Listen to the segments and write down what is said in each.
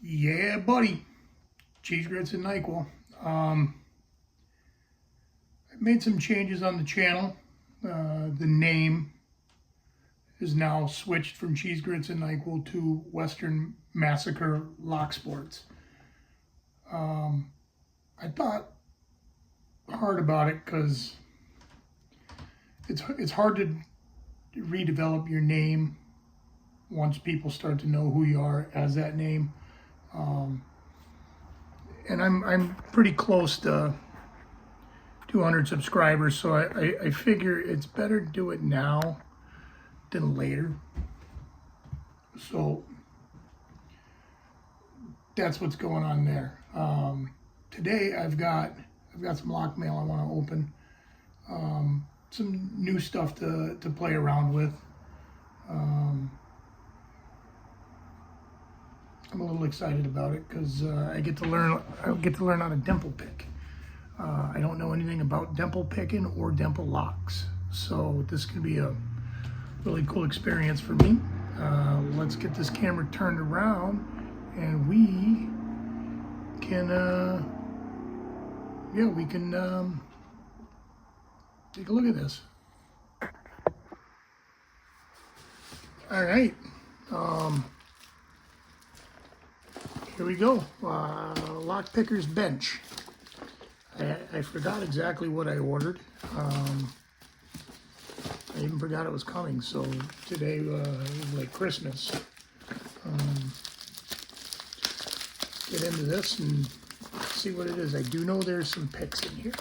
Yeah, buddy. Cheese Grits and Nyquil. I've made some changes on the channel. The name is now switched from Cheese Grits and Nyquil to Western Massacre Locksports. I thought hard about it because it's hard to redevelop your name once people start to know who you are as that name. And I'm pretty close to 200 subscribers, so I figure it's better to do it now than later. So that's what's going on there. Today I've got some lock mail I want to open. Some new stuff to play around with. I'm a little excited about it because I get to learn how to dimple pick. I don't know anything about dimple picking or dimple locks, so this can be a really cool experience for me. Let's get this camera turned around and we can take a look at this. All right. Here we go. Lock picker's bench. I forgot exactly what I ordered. I even forgot it was coming. So today was like Christmas. Get into this and see what it is. I do know there's some picks in here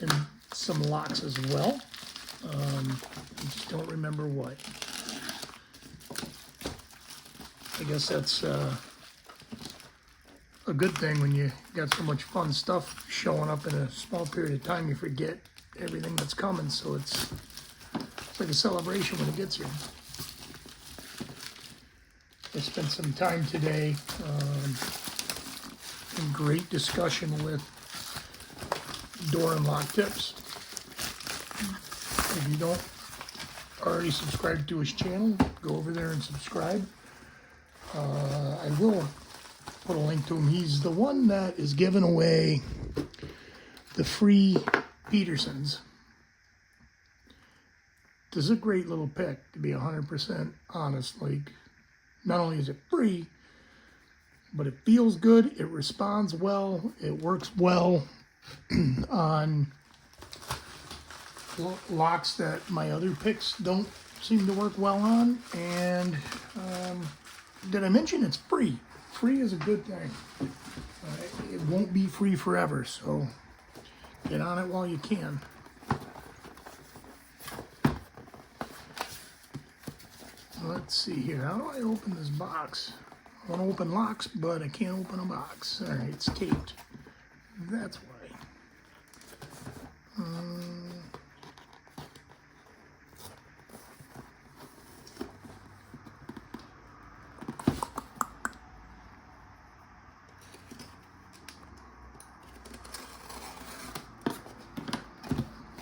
and some locks as well. I just don't remember what. I guess that's a good thing when you got so much fun stuff showing up in a small period of time. You forget everything that's coming, so it's like a celebration when it gets here. I spent some time today in great discussion with door and lock tips. If you don't already subscribe to his channel, go over there and subscribe. I will put a link to him. He's the one that is giving away the free Petersons. This is a great little pick, to be 100% honest. Like, not only is it free, but it feels good, it responds well, it works well on locks that my other picks don't seem to work well on. And did I mention it's free? Free is a good thing. It won't be free forever, so get on it while you can. Let's see here. How do I open this box? I want to open locks, but I can't open a box. All right, it's taped. That's why.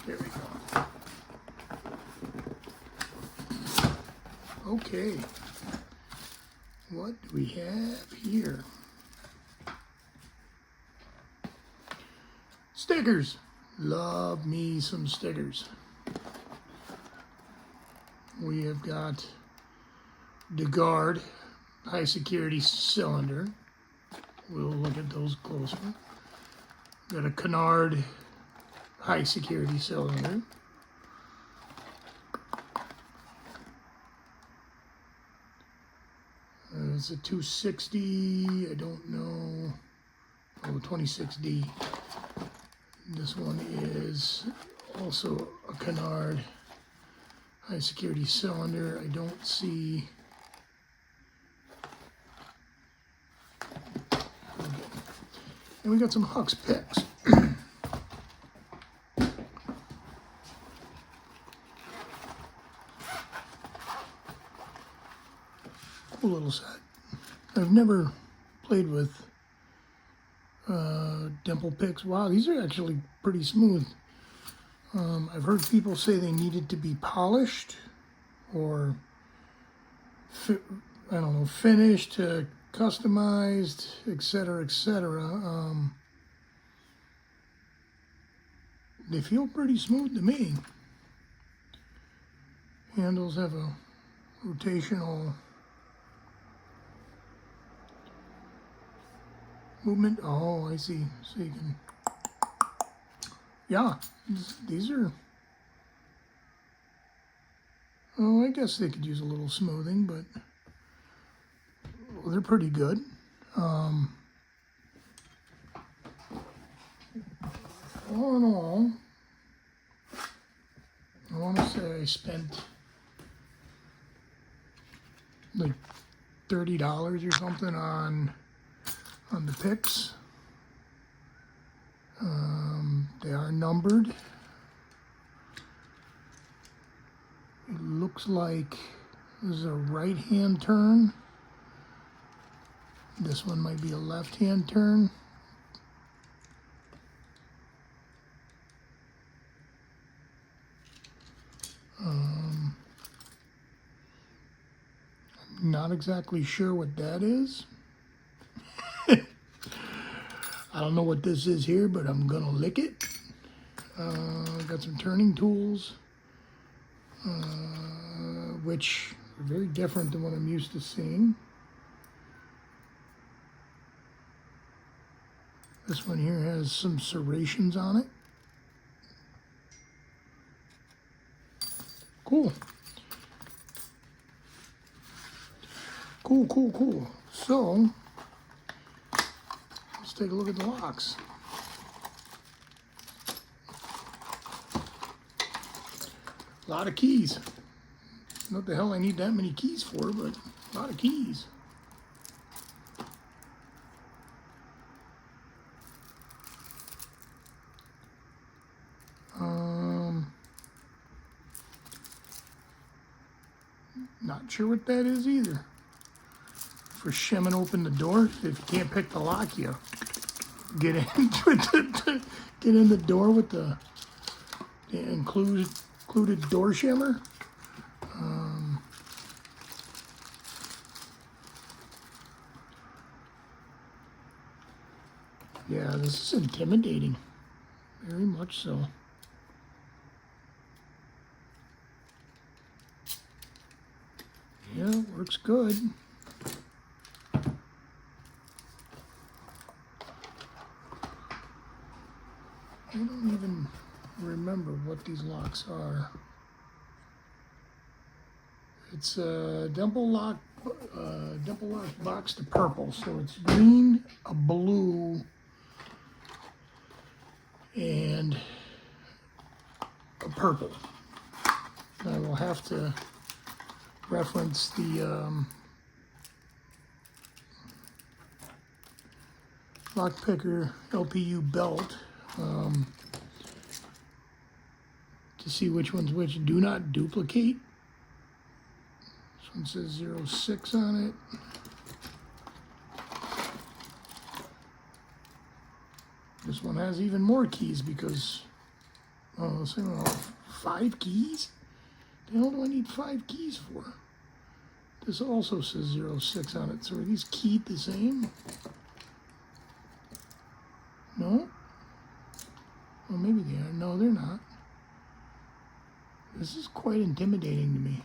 There we go. Okay. What do we have here? Stickers. Love me some stickers. We have got Kenaurd high security cylinder. We'll look at those closer. Got a Kenaurd high security cylinder. It's a 260, I don't know, oh, 26D. This one is also a Kenaurd high security cylinder. I don't see, okay. And we got some Hux picks. Cool little set. I've never played with dimple picks. Wow, these are actually pretty smooth. I've heard people say they needed to be polished or I don't know, finished to customized, etc., etc. They feel pretty smooth to me. Handles have a rotational movement. Oh, I see. So you can, yeah, these are, oh, I guess they could use a little smoothing, but well, they're pretty good. All in all, I want to say I spent like $30 or something on the picks. They are numbered. It looks like this is a right-hand turn. This one might be a left-hand turn. Not exactly sure what that is. I don't know what this is here, but I'm gonna lick it. Got some turning tools, which are very different than what I'm used to seeing. This one here has some serrations on it. Cool. Cool, cool, cool. So, let's take a look at the locks. A lot of keys. What the hell I need that many keys for, but a lot of keys. Not sure what that is either. For shimming open the door. If you can't pick the lock, you get in get in the door with the included door shimmer. Yeah, this is intimidating. Very much so. Yeah, works good. I don't even remember what these locks are. It's a dimple lock box to purple, so it's green, a blue, and a purple. I will have to reference the lockpicker LPUBelt to see which one's which. Do not duplicate. This one says 06 on it. This one has even more keys because, oh, so 5 keys? The hell do I need 5 keys for? This also says 06 on it. So are these keyed the same? No? Well, maybe they are. No, they're not. This is quite intimidating to me.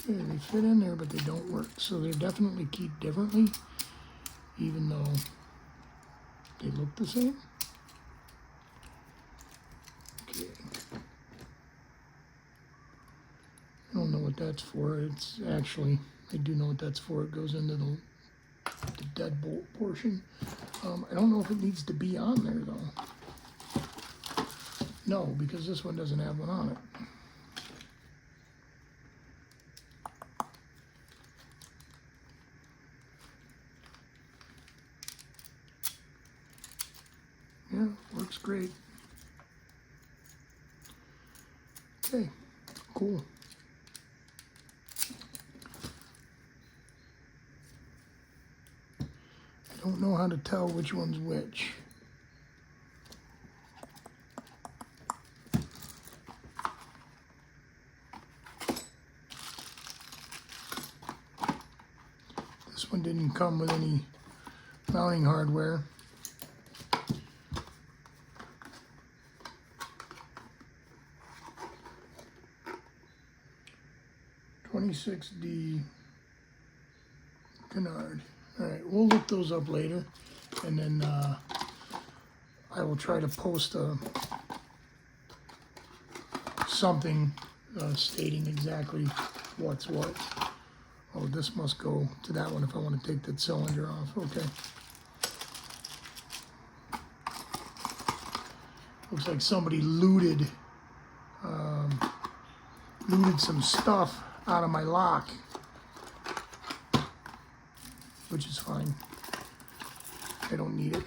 Okay, they fit in there, but they don't work. So they're definitely keyed differently, even though they look the same. Okay. I don't know what that's for. It's actually, I do know what that's for. It goes into the deadbolt portion. I don't know if it needs to be on there though. No, because this one doesn't have one on it. Yeah, works great. Okay, cool. I don't know how to tell which one's which. This one didn't come with any mounting hardware. $26D Kenaurd. All right, we'll look those up later, and then I will try to post something stating exactly what's what. Oh, this must go to that one if I want to take that cylinder off. Okay. Looks like somebody looted some stuff out of my lock, which is fine. I don't need it.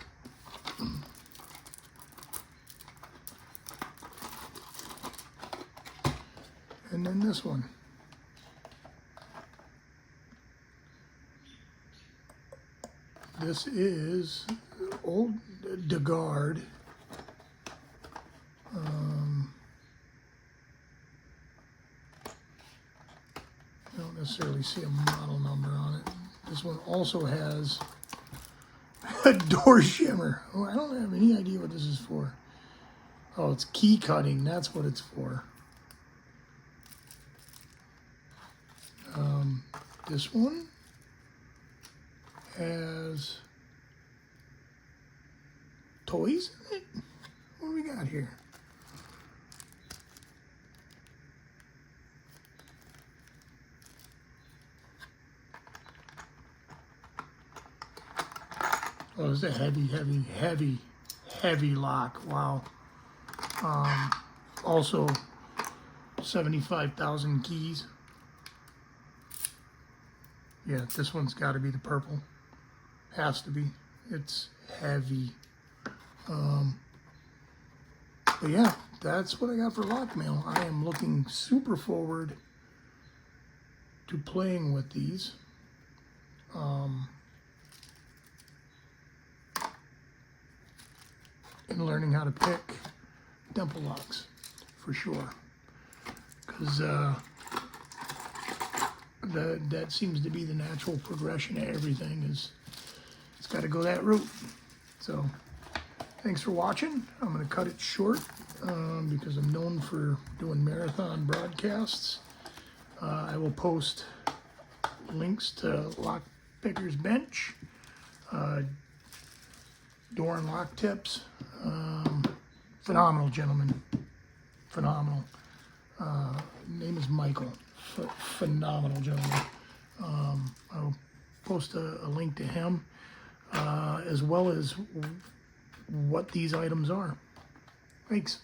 And then this one. This is old Kenaurd. I don't necessarily see a model number on it. This one also has a door shimmer. Oh, I don't have any idea what this is for. Oh, it's key cutting. That's what it's for. This one has toys in it. What do we got here? Oh, it's a heavy lock. Wow. Also 75,000 keys. Yeah, this one's got to be the purple. Has to be. It's heavy. But yeah, that's what I got for lock mail. I am looking super forward to playing with these. And learning how to pick dimple locks, for sure. Because that seems to be the natural progression of everything, is it's got to go that route. So thanks for watching. I'm going to cut it short because I'm known for doing marathon broadcasts. I will post links to Lockpicker's bench, door and lock tips. Phenomenal gentleman. Phenomenal. Name is Michael. Phenomenal gentleman. I'll post a link to him, as well as what these items are. Thanks.